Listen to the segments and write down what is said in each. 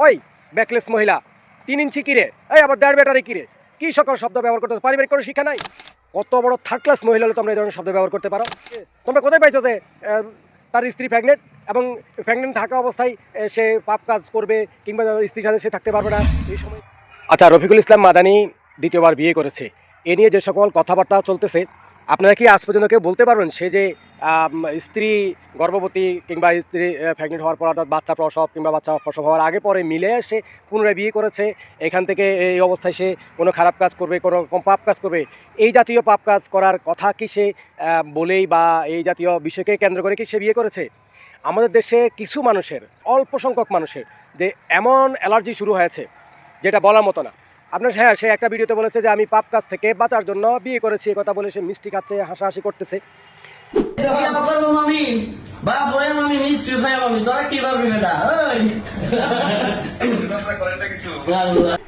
ওই ব্যাকলেস মহিলা 3 ইঞ্চি কিরে, এই আবার 1.5 ব্যাটারি কিরে, কি সকল শব্দ ব্যবহার করতে পারিবারিক কোনো শিক্ষা নাই? কত বড় থার্ড ক্লাস মহিলা হলে তোমরা এই ধরনের শব্দ ব্যবহার করতে পারো? তোমরা কোথায় পাইছো যে তার স্ত্রী প্রেগনেন্ট এবং প্রেগনেন্ট থাকা অবস্থায় সে পাপ কাজ করবে কিংবা স্ত্রীর সাথে সে থাকতে পারবে না এই সময়? আচ্ছা, রফিকুল ইসলাম মাদানী দ্বিতীয়বার বিয়ে করেছে, এ নিয়ে যে সকল কথাবার্তা চলতেছে, আপনারা কি আজ পর্যন্ত কেউ বলতে পারবেন সে যে স্ত্রী গর্ভবতী কিংবা স্ত্রী প্রেগনেন্ট হওয়ার পর অর্থাৎ বাচ্চা প্রসব কিংবা বাচ্চা প্রসব হওয়ার আগে পরে মিলে সে পুনরায় বিয়ে করেছে, এখান থেকে এই অবস্থায় সে কোনো খারাপ কাজ করবে, কোনো রকম পাপ কাজ করবে, এই জাতীয় পাপ কাজ করার কথা কি সে বলেই বা এই জাতীয় বিষয়কে কেন্দ্র করে কি সে বিয়ে করেছে? আমাদের দেশে কিছু মানুষের, অল্প সংখ্যক মানুষের যে এমন অ্যালার্জি শুরু হয়েছে যেটা বলার মতো না। আপনার হ্যাঁ, সে একটা ভিডিওতে বলেছে যে আমি পাপ কাজ থেকে বাঁচার জন্য বিয়ে করেছি, এ কথা বলে সে মিষ্টি খাচ্ছে, হাসাহাসি করতেছে।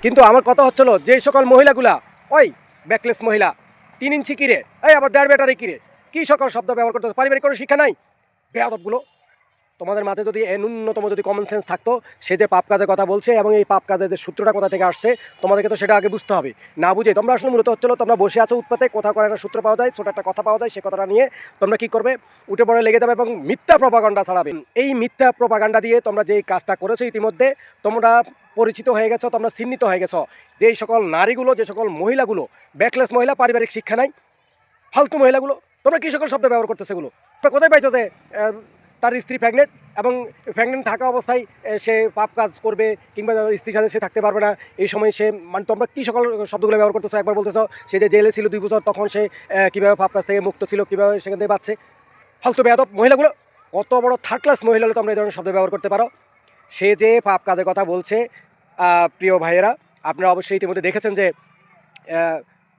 কিন্তু আমার কথা হচ্ছিল যে সকল মহিলাগুলা, ওই ব্যাকলেস মহিলা 3 ইঞ্চি কিরে, এই আবার 1.5 ব্যাটারি কিরে, কি সকল শব্দ ব্যবহার করতে পারিবারিক কোনো শিক্ষা নাই? বেয়াদবগুলো, তোমাদের মাঝে যদি ন্যূনতম যদি কমন সেন্স থাকতো, সে যে পাপ কাজের কথা বলছে এবং এই পাপ কাজের যে সূত্রটা কোথা থেকে আসছে তোমাদেরকে তো সেটা আগে বুঝতে হবে। না বুঝে তোমরা আসলে মূলত হচ্ছিল তোমরা বসে আছো উৎপাতে, কোথাও করে একটা সূত্র পাওয়া যায়, ছোটো একটা কথা পাওয়া যায়, সে কথাটা নিয়ে তোমরা কী করবে, উঠে পড়ে লেগে যাবে এবং মিথ্যা প্রপাগান্ডা ছাড়াবে। এই মিথ্যা প্রপাগান্ডা দিয়ে তোমরা যেই কাজটা করেছো ইতিমধ্যে তোমরা পরিচিত হয়ে গেছো, তোমরা চিহ্নিত হয়ে গেছো যে এই সকল নারীগুলো, যে সকল মহিলাগুলো ব্যাকলেস মহিলা, পারিবারিক শিক্ষা নাই, ফালতু মহিলাগুলো, তোমরা কী সকল শব্দ ব্যবহার করতেছে এগুলো? তোমরা কোথায় পাইছো যে তার স্ত্রী প্রেগনেন্ট এবং প্রেগনেন্ট থাকা অবস্থায় সে পাপ কাজ করবে কিংবা স্ত্রীর সাথে সে থাকতে পারবে না এই সময় সে, মানে তোমরা কী সকল শব্দগুলো ব্যবহার করতেছো? একবার বলতেছো সে যে জেলে ছিল 2 বছর, তখন সে কীভাবে পাপ কাজ থেকে মুক্ত ছিল, কীভাবে সেখান থেকে বাঁচছে। ফালতু বেয়াদব মহিলাগুলো, কত বড় থার্ড ক্লাস মহিলা হলে তোমরা এই ধরনের শব্দ ব্যবহার করতে পারো? সে যে পাপ কাজের কথা বলছে, প্রিয় ভাইয়েরা আপনারা অবশ্যই ইতিমধ্যে দেখেছেন যে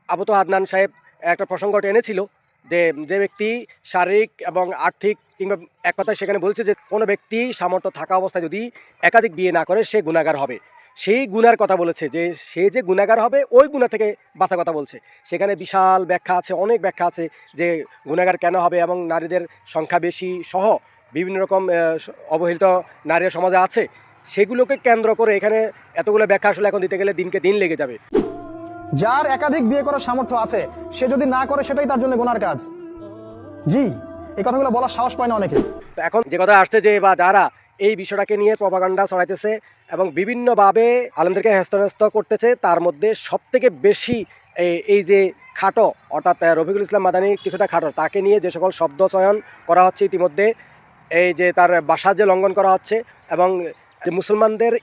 আবু তো আদনান সাহেব একটা প্রসঙ্গটা এনেছিল যে যে ব্যক্তি শারীরিক এবং আর্থিক কিংবা এক কথায় সেখানে বলছে যে কোনো ব্যক্তি সামর্থ্য থাকা অবস্থায় যদি একাধিক বিয়ে না করে সে গুনাহগার হবে। সেই গুনার কথা বলেছে যে সে যে গুনাহগার হবে ওই গুনাহ থেকে বাঁচার কথা বলছে। সেখানে বিশাল ব্যাখ্যা আছে, অনেক ব্যাখ্যা আছে যে গুনাহগার কেন হবে এবং নারীদের সংখ্যা বেশি সহ বিভিন্ন রকম অবহেলিত নারী সমাজে আছে, সেগুলোকে কেন্দ্র করে এখানে এতগুলো ব্যাখ্যা আসলে এখন দিতে গেলে দিনকে দিন লেগে যাবে। যার একাধিক বিয়ে করার সামর্থ্য আছে সে যদি না করে সেটাই তার জন্য গুনার কাজ। জি, এই কথাগুলো বলার সাহস পায় না অনেকে। এখন যে কথা আসছে যে বা যারা এই বিষয়টাকে নিয়ে প্রপাগান্ডা ছড়াইতেছে এবং বিভিন্নভাবে আলেমদেরকে হেস্তনেস্ত করতেছে, তার মধ্যে সবথেকে বেশি এই যে খাটো, অর্থাৎ রফিকুল ইসলাম মাদানী কিছুটা খাটো, তাকে নিয়ে যে সকল শব্দ চয়ন করা হচ্ছে ইতিমধ্যে, এই যে তার বাসা যে লঙ্ঘন করা হচ্ছে এবং যে মুসলমানদের